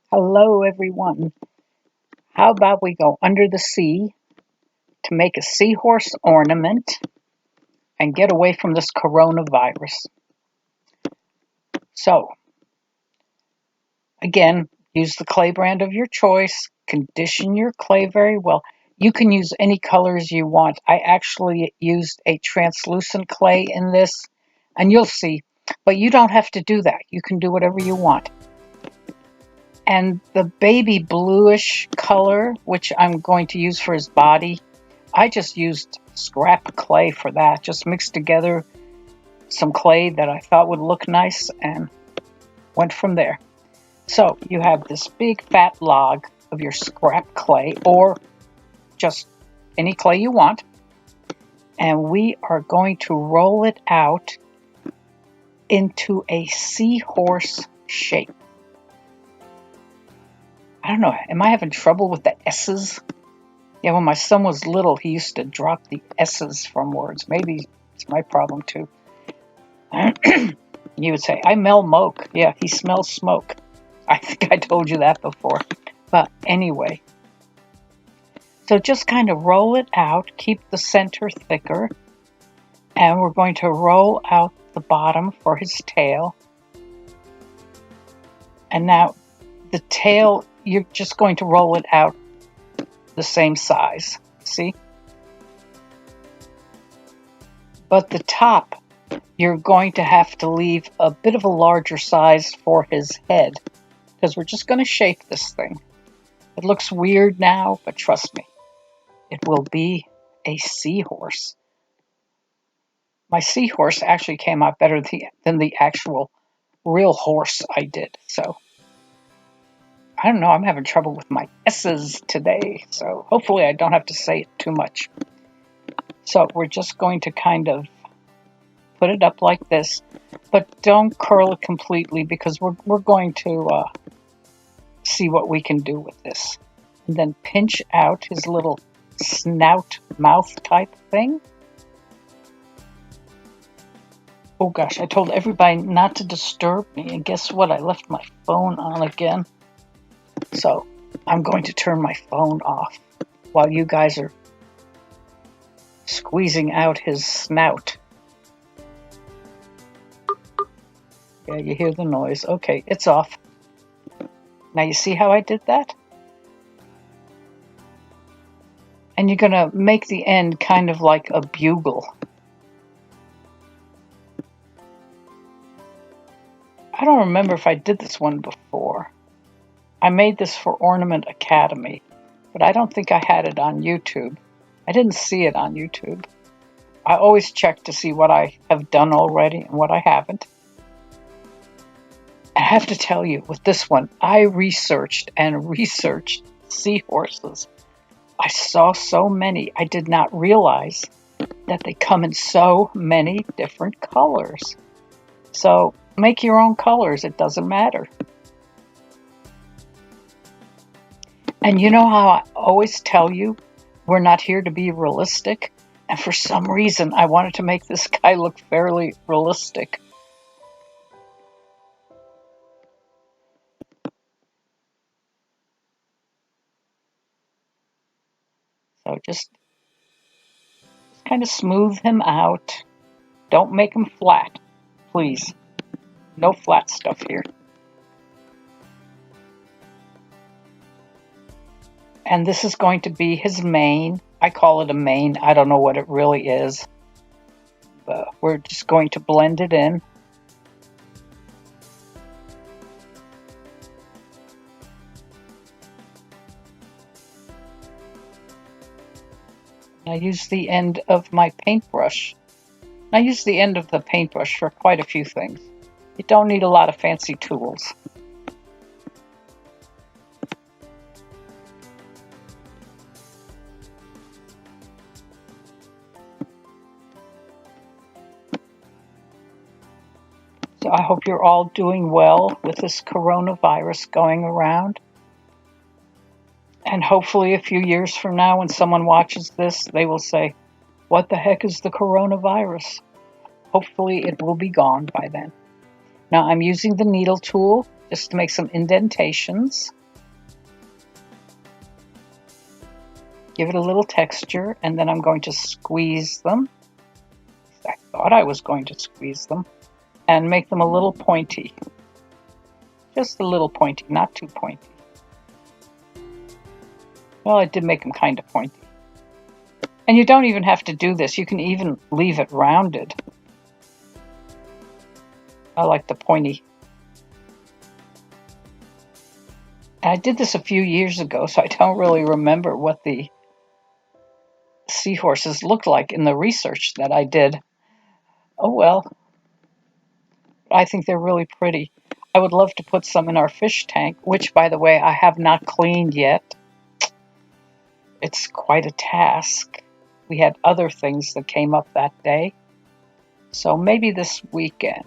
Hello, everyone. How about we go under the sea to make a seahorse ornament and get away from this coronavirus? So, again, use the clay brand of your choice. Condition your clay very well. You can use any colors you want. I actually used a translucent clay in this, and you'll see. But you don't have to do that. You can do whatever you want. And the baby bluish color, which I'm going to use for his body, I just used scrap clay for that. Just mixed together some clay that I thought would look nice and went from there. So you have this big fat log of your scrap clay, or just any clay you want, and we are going to roll it out into a seahorse shape. I don't know, am I having trouble with the S's? Yeah, when my son was little, he used to drop the S's from words. Maybe it's my problem too. You would say, I smell smoke. Yeah, he smells smoke. I think I told you that before. But anyway, so just kind of roll it out, keep the center thicker, and we're going to roll out the bottom for his tail. And now the tail, you're just going to roll it out the same size, see? But the top, you're going to have to leave a bit of a larger size for his head, because we're just going to shape this thing. It looks weird now, but trust me, it will be a seahorse. My seahorse actually came out better than the actual real horse I did. So, I don't know, I'm having trouble with my S's today. So, hopefully I don't have to say it too much. So, we're just going to kind of put it up like this, but don't curl it completely because we're going to see what we can do with this. And then pinch out his little snout mouth type thing. Oh gosh, I told everybody not to disturb me, and guess what? I left my phone on again. So I'm going to turn my phone off while you guys are squeezing out his snout. Yeah, you hear the noise. Okay, it's off. Now you see how I did that? And you're going to make the end kind of like a bugle. I don't remember if I did this one before. I made this for Ornament Academy, but I don't think I had it on YouTube. I didn't see it on YouTube. I always check to see what I have done already and what I haven't. I have to tell you, with this one, I researched and researched seahorses. I saw so many. I did not realize that they come in so many different colors. So make your own colors. It doesn't matter. And you know how I always tell you, we're not here to be realistic? And for some reason, I wanted to make this guy look fairly realistic. So just kind of smooth him out. Don't make him flat, please. No flat stuff here. And this is going to be his mane. I call it a mane. I don't know what it really is. But we're just going to blend it in. I use the end of my paintbrush. I use the end of the paintbrush for quite a few things. You don't need a lot of fancy tools. So I hope you're all doing well with this coronavirus going around. And hopefully a few years from now, when someone watches this, they will say, what the heck is the coronavirus? Hopefully it will be gone by then. Now I'm using the needle tool just to make some indentations. give it a little texture, and then I'm going to squeeze them. I thought I was going to squeeze them and make them a little pointy. Just a little pointy, not too pointy. Well, I did make them kind of pointy. And you don't even have to do this. You can even leave it rounded. I like the pointy. And I did this a few years ago, so I don't really remember what the seahorses looked like in the research that I did. Oh well. I think they're really pretty. I would love to put some in our fish tank, which, by the way, I have not cleaned yet. It's quite a task. We had other things that came up that day. So maybe this weekend.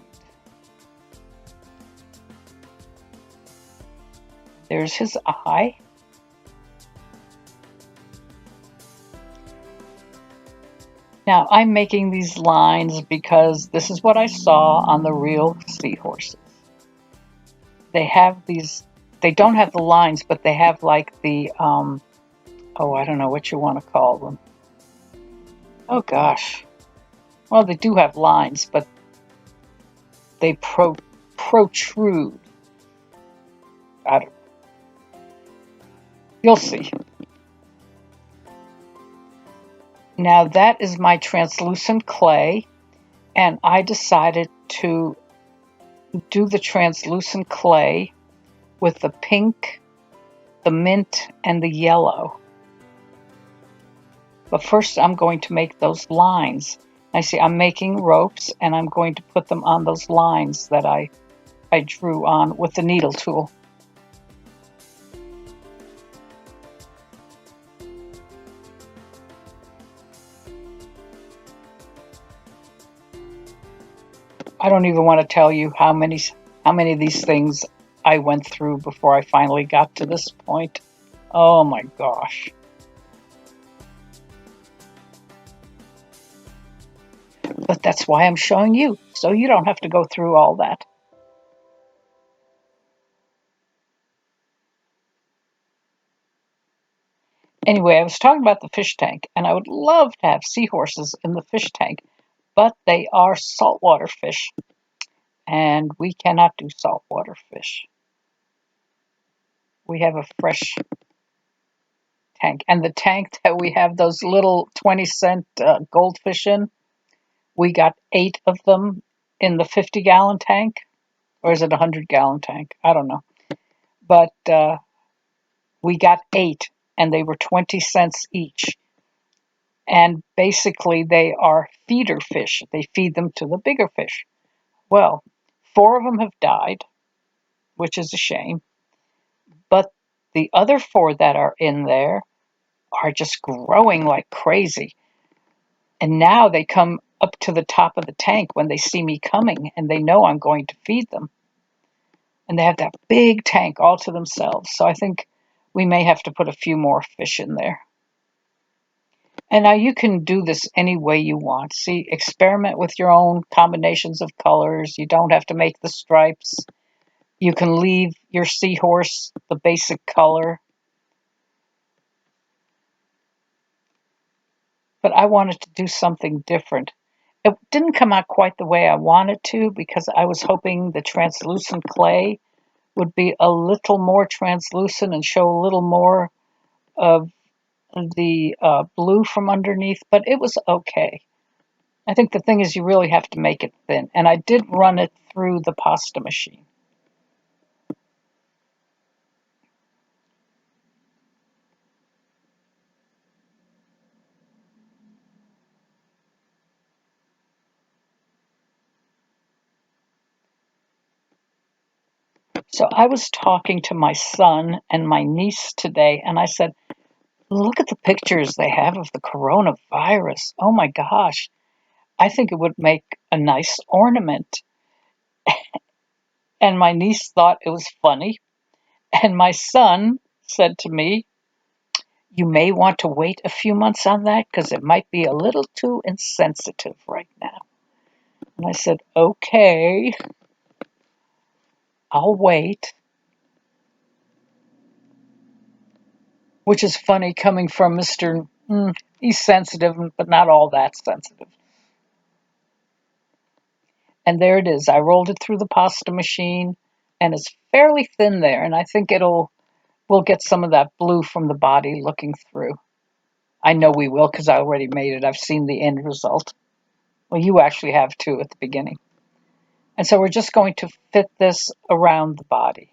There's his eye. Now, I'm making these lines because this is what I saw on the real seahorses. They have these, they don't have the lines, but they have like the, oh, I don't know what you want to call them. Oh gosh. Well, they do have lines, but they protrude. I don't know. You'll see. Now that is my translucent clay, and I decided to do the translucent clay with the pink, the mint, and the yellow. But first I'm going to make those lines. I see I'm making ropes, and I'm going to put them on those lines that I drew on with the needle tool. I don't even want to tell you how many of these things I went through before I finally got to this point. Oh my gosh. But that's why I'm showing you, so you don't have to go through all that. Anyway, I was talking about the fish tank, and I would love to have seahorses in the fish tank, but they are saltwater fish, and we cannot do saltwater fish. We have a fresh tank, and the tank that we have those little 20-cent goldfish in, we got 8 of them in the 50-gallon tank, or is it a 100-gallon tank? I don't know. But we got 8, and they were 20 cents each. And basically, they are feeder fish. They feed them to the bigger fish. Well, 4 of them have died, which is a shame. But the other 4 that are in there are just growing like crazy. And now they come up to the top of the tank when they see me coming, and they know I'm going to feed them. And they have that big tank all to themselves. So I think we may have to put a few more fish in there. And now you can do this any way you want. See, experiment with your own combinations of colors. You don't have to make the stripes. You can leave your seahorse the basic color. But I wanted to do something different. It didn't come out quite the way I wanted to because I was hoping the translucent clay would be a little more translucent and show a little more of the blue from underneath, but it was okay. I think the thing is you really have to make it thin, and I did run it through the pasta machine. So I was talking to my son and my niece today, and I said, look at the pictures they have of the coronavirus. Oh my gosh, I think it would make a nice ornament. And my niece thought it was funny. And my son said to me, you may want to wait a few months on that because it might be a little too insensitive right now. And I said, okay, I'll wait. which is funny coming from Mr. He's sensitive, but not all that sensitive. And there it is. I rolled it through the pasta machine, and it's fairly thin there, and I think we'll get some of that blue from the body looking through. I know we will because I already made it. I've seen the end result. Well, you actually have too at the beginning. And so we're just going to fit this around the body.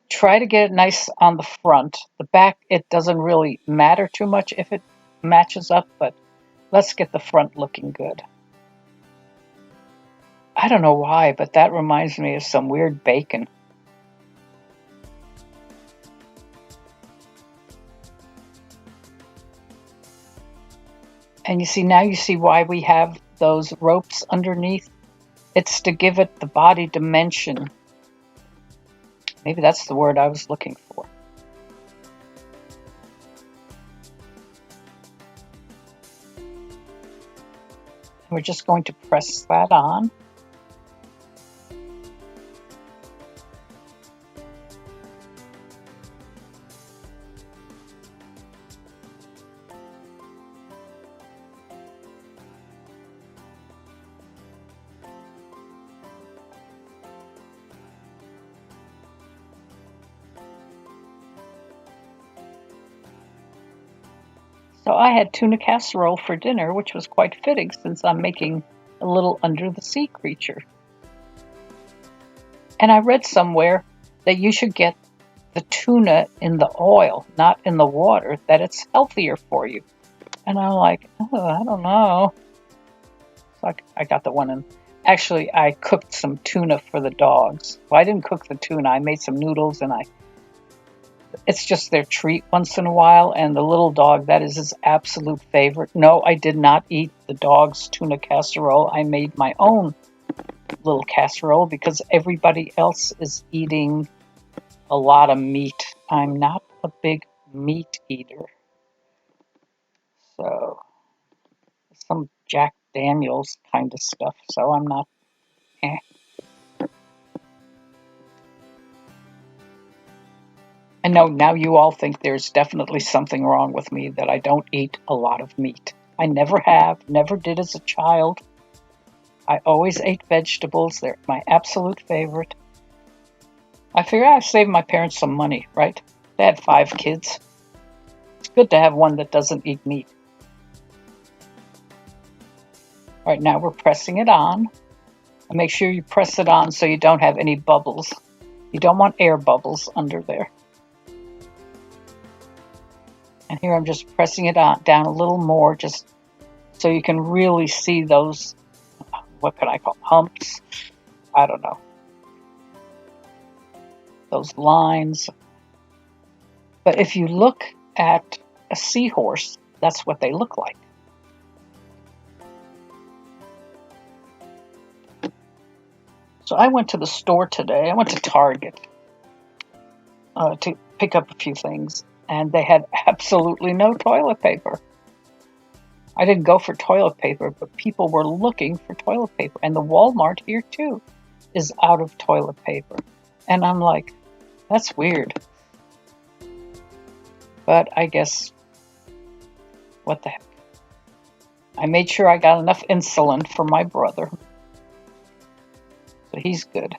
Try to get it nice on the front. The back, it doesn't really matter too much if it matches up, but let's get the front looking good. I don't know why, but that reminds me of some weird bacon. And you see, now you see why we have those ropes underneath. It's to give it the body dimension. Maybe that's the word I was looking for. We're just going to press that on. So I had tuna casserole for dinner, which was quite fitting since I'm making a little under the sea creature. And I read somewhere that you should get the tuna in the oil, not in the water, that it's healthier for you. And I'm like, oh, I don't know. So I got the one in. Actually, I cooked some tuna for the dogs. Well, I didn't cook the tuna. I made some noodles and it's just their treat once in a while, and the little dog, that is his absolute favorite. No, I did not eat the dog's tuna casserole. I made my own little casserole because everybody else is eating a lot of meat. I'm not a big meat eater. So, some Jack Daniels kind of stuff, so I'm not, eh. I know now you all think there's definitely something wrong with me that I don't eat a lot of meat. I never have, never did as a child. I always ate vegetables. They're my absolute favorite. I figure I saved my parents some money, right? They had 5 kids. It's good to have one that doesn't eat meat. All right, now we're pressing it on. And make sure you press it on so you don't have any bubbles. You don't want air bubbles under there. And here I'm just pressing it on down a little more just so you can really see those, what can I call humps? I don't know. Those lines. But if you look at a seahorse, that's what they look like. So I went to the store today. I went to Target to pick up a few things, and they had absolutely no toilet paper. I didn't go for toilet paper, but people were looking for toilet paper. And the Walmart here, too, is out of toilet paper. And I'm like, that's weird. But I guess, what the heck. I made sure I got enough insulin for my brother. So he's good.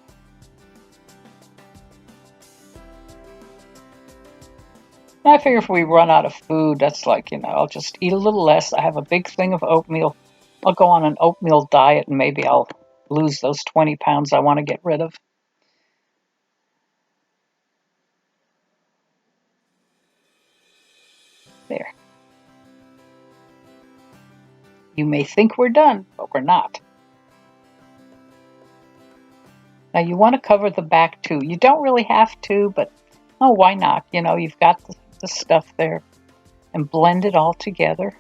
I figure if we run out of food, that's like, I'll just eat a little less. I have a big thing of oatmeal. I'll go on an oatmeal diet and maybe I'll lose those 20 pounds I want to get rid of. There. You may think we're done, but we're not. Now you want to cover the back too. You don't really have to, but oh, why not? You've got the stuff there, and blend it all together.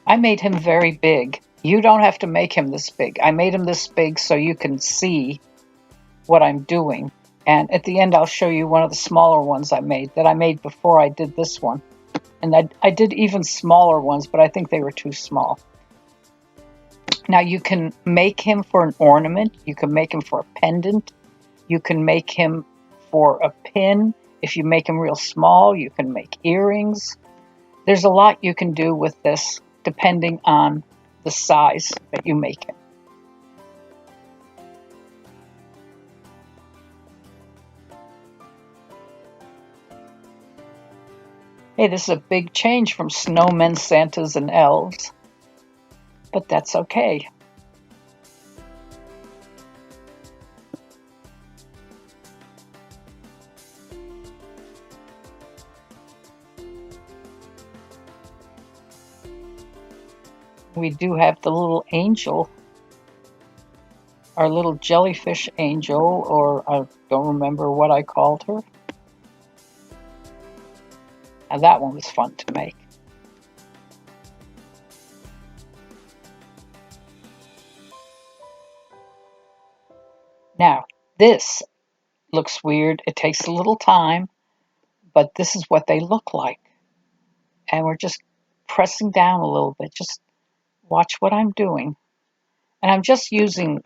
I made him very big. You don't have to make him this big. I made him this big so you can see what I'm doing. And at the end, I'll show you one of the smaller ones I made before I did this one. And I did even smaller ones, but I think they were too small. Now you can make him for an ornament, you can make him for a pendant, you can make him for a pin. If you make him real small, you can make earrings. There's a lot you can do with this depending on the size that you make him. Hey, this is a big change from snowmen, Santas, and elves, but that's okay. We do have the little angel, our little jellyfish angel, or I don't remember what I called her. And that one was fun to make. Now, this looks weird. It takes a little time, but this is what they look like. And we're just pressing down a little bit. Just watch what I'm doing. And I'm just using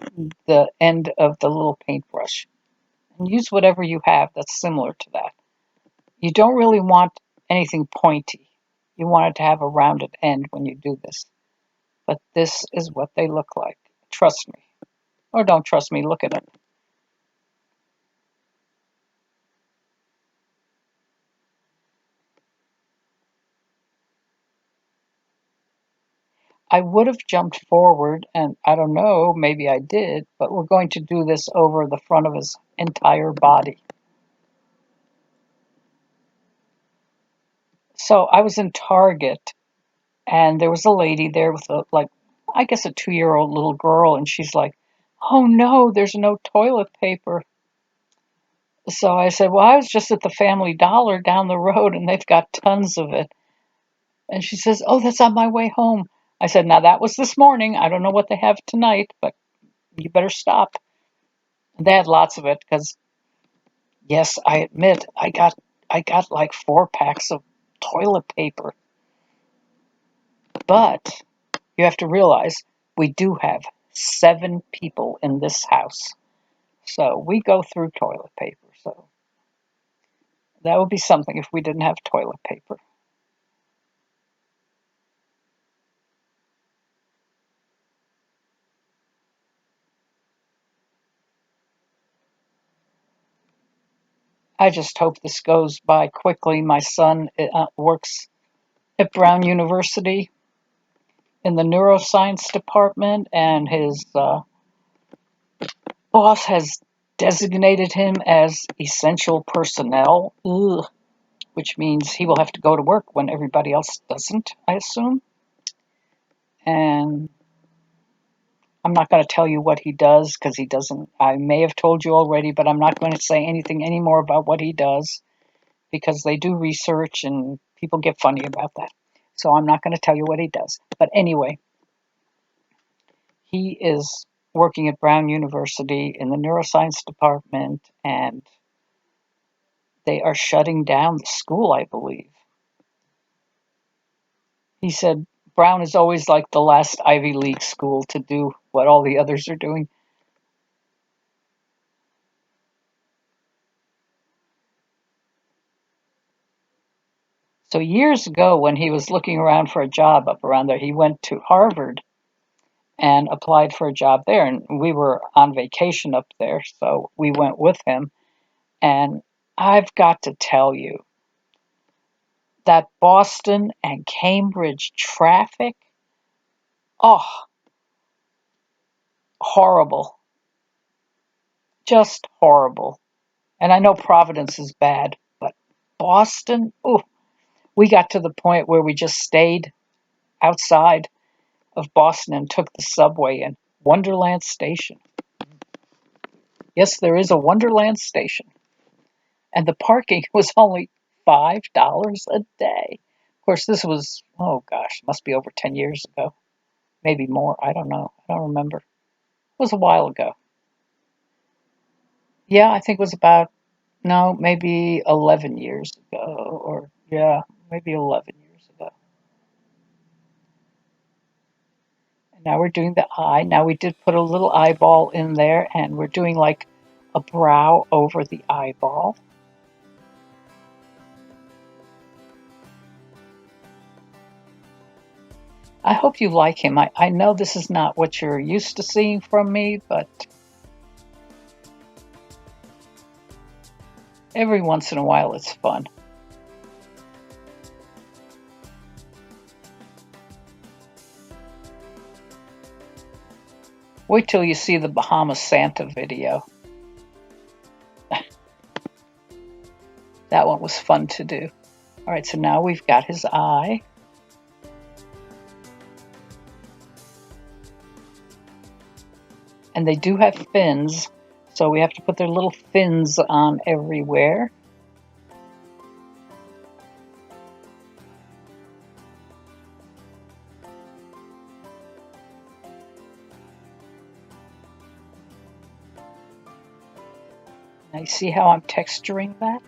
the end of the little paintbrush. And use whatever you have that's similar to that. You don't really want anything pointy. You want it to have a rounded end when you do this. But this is what they look like. Trust me. Or don't trust me, look at it. I would have jumped forward, and I don't know, maybe I did, but we're going to do this over the front of his entire body. So I was in Target, and there was a lady there with I guess a 2-year-old little girl, and she's like, "Oh no, there's no toilet paper." So I said, "Well, I was just at the Family Dollar down the road, and they've got tons of it." And she says, "Oh, that's on my way home." I said, "Now that was this morning. I don't know what they have tonight, but you better stop." They had lots of it because, yes, I admit I got like 4 packs of toilet paper. But you have to realize we do have 7 people in this house. So we go through toilet paper. So that would be something if we didn't have toilet paper. I just hope this goes by quickly. My son works at Brown University in the neuroscience department, and his boss has designated him as essential personnel. Ugh, which means he will have to go to work when everybody else doesn't, I assume. And I'm not going to tell you what he does because he doesn't. I may have told you already, but I'm not going to say anything anymore about what he does because they do research and people get funny about that. So I'm not going to tell you what he does. But anyway, he is working at Brown University in the neuroscience department, and they are shutting down the school, I believe. He said Brown is always like the last Ivy League school to do what all the others are doing. So years ago, when he was looking around for a job up around there, he went to Harvard and applied for a job there. And we were on vacation up there, so we went with him. And I've got to tell you, that Boston and Cambridge traffic, oh, horrible. Just horrible. And I know Providence is bad, but Boston, oh, we got to the point where we just stayed outside of Boston and took the subway in Wonderland Station. Yes, there is a Wonderland Station. And the parking was only $5 a day. Of course, this was, oh gosh, must be over 10 years ago. Maybe more. I don't know. I don't remember. It was a while ago. Yeah, I think it was about, no, maybe 11 years ago. Or, yeah, maybe 11 years ago. Now we're doing the eye. Now we did put a little eyeball in there, and we're doing like a brow over the eyeball. I hope you like him. I know this is not what you're used to seeing from me, but every once in a while it's fun. Wait till you see the Bahama Santa video. That one was fun to do. All right, so now we've got his eye. And they do have fins, so we have to put their little fins on everywhere. Now you see how I'm texturing that?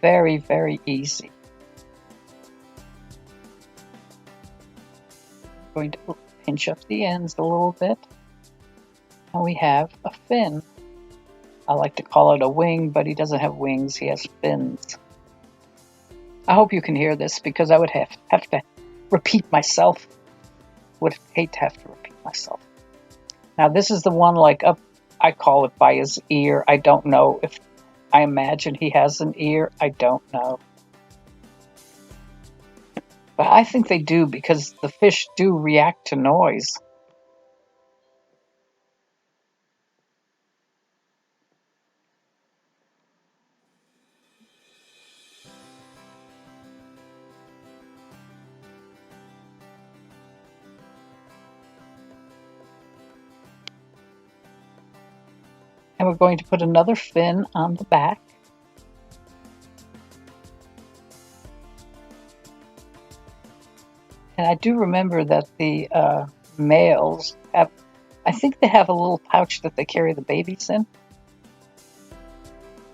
Very, very easy. I'm going to pinch up the ends a little bit. And we have a fin. I like to call it a wing, but he doesn't have wings, he has fins. I hope you can hear this because I would have to repeat myself. Would hate to have to repeat myself. Now this is the one like up, I call it by his ear. I don't know if, I imagine he has an ear. I don't know. But I think they do because the fish do react to noise. And we're going to put another fin on the back. And I do remember that the males have, I think they have a little pouch that they carry the babies in.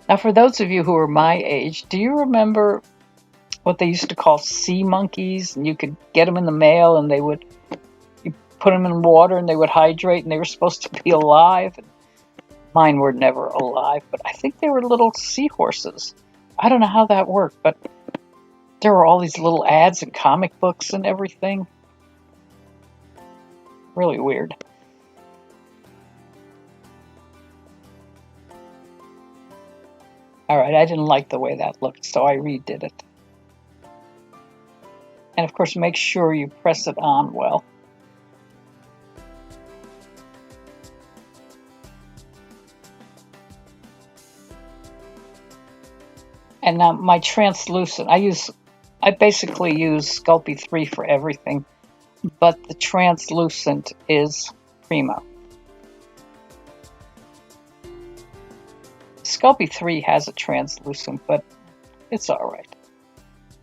Now, for those of you who are my age, do you remember what they used to call sea monkeys? And you could get them in the mail and you put them in water and they would hydrate and they were supposed to be alive. And mine were never alive, but I think they were little seahorses. I don't know how that worked, but there were all these little ads and comic books and everything. Really weird. All right, I didn't like the way that looked, so I redid it. And of course, make sure you press it on well. And now my translucent, I basically use Sculpey 3 for everything, but the translucent is Primo. Sculpey 3 has a translucent, but it's all right.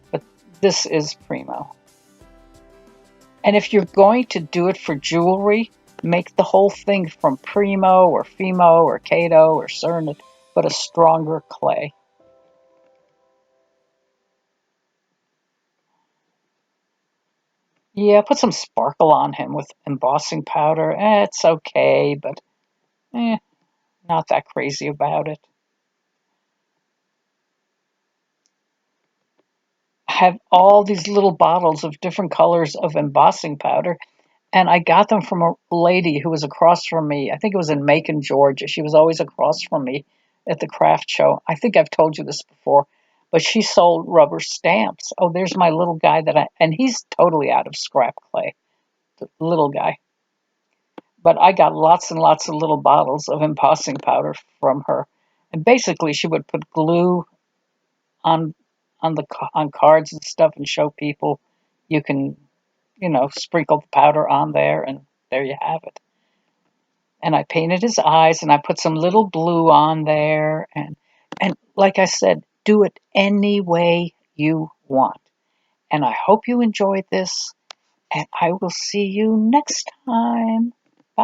But this is Primo. And if you're going to do it for jewelry, make the whole thing from Primo or Fimo or Kato or Cernit, but a stronger clay. Yeah, put some sparkle on him with embossing powder. It's okay, but not that crazy about it. I have all these little bottles of different colors of embossing powder, and I got them from a lady who was across from me. I think it was in Macon, Georgia. She was always across from me at the craft show. I think I've told you this before, but she sold rubber stamps. Oh, there's my little guy and he's totally out of scrap clay, the little guy. But I got lots and lots of little bottles of embossing powder from her. And basically, she would put glue on on cards and stuff and show people you can, sprinkle the powder on there, and there you have it. And I painted his eyes, and I put some little blue on there, and like I said, do it any way you want. And I hope you enjoyed this, and I will see you next time.